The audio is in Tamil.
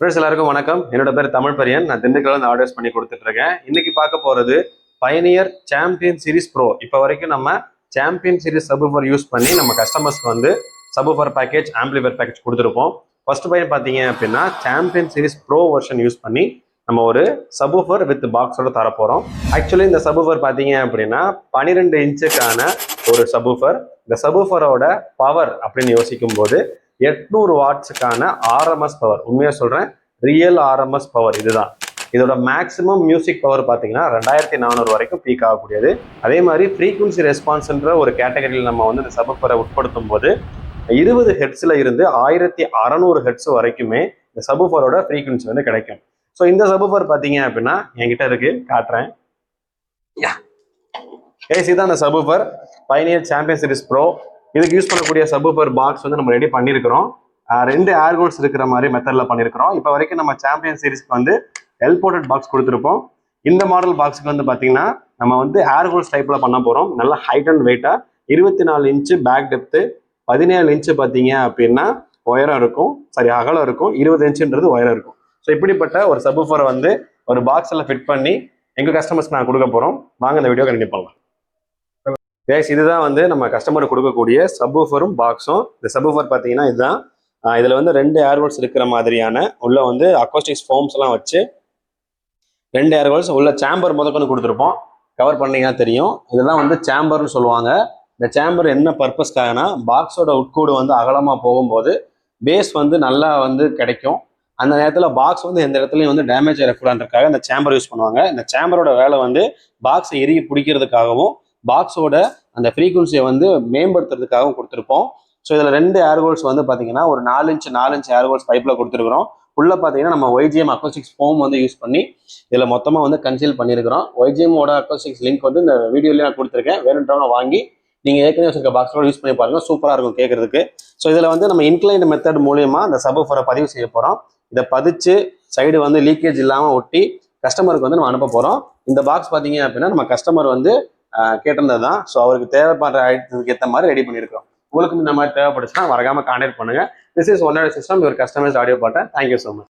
ஃப்ரெண்ட்ஸ் எல்லாருக்கும் வணக்கம். என்னோட பேர் தமிழ் பரியன். நான் திண்டுக்கல்ல இருந்து ஆர்டர்ஸ் பண்ணி கொடுத்துட்டு இருக்கேன். இன்னைக்கு பார்க்க போறது பயனியர் சாம்பியன் சீரிஸ் ப்ரோ. இப்போ வரைக்கும் நம்ம சாம்பியன் சீரிஸ் சப்வூஃபர் யூஸ் பண்ணி நம்ம கஸ்டமர்ஸ்க்கு வந்து சப்வூஃபர் பேக்கேஜ், ஆம்பிளிஃபையர் பேக்கேஜ் கொடுத்துருப்போம். ஃபர்ஸ்ட் பையன் பார்த்தீங்க அப்படின்னா champion series bro version use பண்ணி நம்ம ஒரு சப்வூஃபர் வித் பாக்ஸோட தரப்போறோம். ஆக்சுவலி இந்த சப்வூஃபர் பார்த்தீங்க அப்படின்னா 12 இன்ச்சுக்கான ஒரு சப்வூஃபர். இந்த சப்வூஃபரோட பவர் அப்படின்னு யோசிக்கும் போது 800 வாட்ஸுக்கான ஆர்எம்எஸ் பவர். உண்மையாக சொல்கிறேன், ரியல் ஆர்எம்எஸ் பவர் இதுதான். இதோட மேக்ஸிமம் மியூசிக் பவர் பார்த்தீங்கன்னா 2400 வரைக்கும் பீக் ஆகக்கூடியது. அதே மாதிரி ஃப்ரீக்வன்சி ரெஸ்பான்ஸ்ன்ற ஒரு கேட்டகரியில் நம்ம வந்து இந்த சப்வூஃபரை உட்படுத்தும் போது 20 ஹெட்ஸில் இருந்து 1600 ஹெட்ஸ் வரைக்குமே இந்த சப்வூஃபரோட ஃப்ரீக்வன்சி வந்து கிடைக்கும். ஸோ இந்த சப்வூஃபர் பார்த்தீங்க அப்படின்னா என்கிட்ட இருக்கு, காட்டுறேன். ஏசி தான் இந்த சப்வூஃபர் பயனியர் சாம்பியன் சீரிஸ் ப்ரோ. இதுக்கு யூஸ் பண்ணக்கூடிய சப்வூஃபர் பாக்ஸ் வந்து நம்ம ரெடி பண்ணியிருக்கிறோம். 2 ஏர் ஹோல்ஸ் இருக்கிற மாதிரி மெத்தட்ல பண்ணியிருக்கிறோம். இப்போ வரைக்கும் நம்ம சாம்பியன் சீரிஸ்க்கு வந்து எல்போர்ட்டட் பாக்ஸ் கொடுத்துருப்போம். இந்த மாடல் பாக்ஸுக்கு வந்து பார்த்தீங்கன்னா நம்ம வந்து ஏர் ஹோல்ஸ் டைப்ல பண்ண போறோம். நல்ல ஹைட் அண்ட் வெயிட்டா 24 இன்ச்சு பேக் டெப்த்து, 17 இன்ச்சு பார்த்தீங்க அப்படின்னா உயரம் இருக்கும், அகலம் இருக்கும், 20 இன்ச்சுன்றது உயரம் இருக்கும். ஸோ இப்படிப்பட்ட ஒரு சப்வூஃபரை வந்து ஒரு பாக்ஸில் ஃபிட் பண்ணி எங்கள் கஸ்டமர்ஸ்க்கு நான் கொடுக்க போகிறோம். வாங்க இந்த வீடியோ கண்டினியூ பண்ணலாம். இதுதான் வந்து நம்ம கஸ்டமருக்கு கொடுக்கக்கூடிய சப்வூஃபரும் பாக்ஸும். இந்த சப்வூஃபர் பார்த்தீங்கன்னா இதுதான். இதில் வந்து 2 ஏர் ஹோல்ஸ் இருக்கிற மாதிரியான உள்ள வந்து அக்கோஸ்டிக்ஸ் ஃபோம்ஸ் எல்லாம் வச்சு 2 ஏர் ஹோல்ஸ் உள்ள சேம்பர் முதற்கொண்டு கொடுத்துருப்போம். கவர் பண்ணீங்கன்னா தெரியும். இதெல்லாம் வந்து சேம்பர்னு சொல்லுவாங்க. இந்த சேம்பர் என்ன பர்பஸ்க்காகனா பாக்ஸோட உட்கூடு வந்து அகலமாக போகும்போது பேஸ் வந்து நல்லா வந்து கிடைக்கும். அந்த நேரத்தில் பாக்ஸ் வந்து எந்த இடத்துலையும் வந்து டேமேஜ் ஆகக்கூடாதுக்காக இந்த சேம்பர் யூஸ் பண்ணுவாங்க. இந்த சேம்பரோட வேலை வந்து பாக்ஸை இறுகி பிடிக்கிறதுக்காகவும் பாக்ஸோட அந்த ஃப்ரீக்வன்சியை வந்து மேம்படுத்துறதுக்காகவும் கொடுத்துருப்போம். ஸோ இதில் 2 ஏர் ஹோல்ஸ் வந்து பார்த்தீங்கன்னா ஒரு 4 இன்ச் ஏர் ஹோல்ஸ் பைப்பில் கொடுத்துருக்குறோம். உள்ள பார்த்தீங்கன்னா நம்ம ஒய்ஜிஎம் அக்கோஸ்டிக்ஸ் ஃபோம் வந்து யூஸ் பண்ணி இதில் மொத்தமாக வந்து கன்சீல் பண்ணியிருக்கிறோம். ஒய்ஜிஎம்மோட அக்கோஸ்டிக்ஸ் லிங்க் வந்து இந்த வீடியோலேயே நான் கொடுத்துருக்கேன். வேணுன்றவங்க வாங்கி நீங்கள் ஏற்கனவே வச்சிருக்க பாக்ஸோட யூஸ் பண்ணி பாருங்கள், சூப்பராக இருக்கும் கேட்கறதுக்கு. ஸோ இதில் வந்து நம்ம இன்க்ளைண்ட் மெத்தட் மூலியமாக அந்த சப்வூஃபரை பதிவு செய்ய போகிறோம். இதை பதிச்சு சைடு வந்து லீக்கேஜ் இல்லாமல் ஒட்டி கஸ்டமருக்கு வந்து நம்ம அனுப்ப போகிறோம். இந்த பாக்ஸ் பார்த்தீங்க அப்படின்னா நம்ம கஸ்டமர் வந்து கேட்டிருந்தது தான். ஸோ அவருக்கு தேவைப்படுற ஐட்டத்துக்கு ஏற்ற மாதிரி ரெடி பண்ணியிருக்கோம். உங்களுக்கு இந்த மாதிரி தேவைப்படுச்சுன்னா மறக்காம கான்டாக்ட் பண்ணுங்க. திஸ் இஸ் ஒன்னோட சிஸ்டம், ஒரு கஸ்டமைஸ்ட் ஆடியோ பாட்டேன். Thank you so much.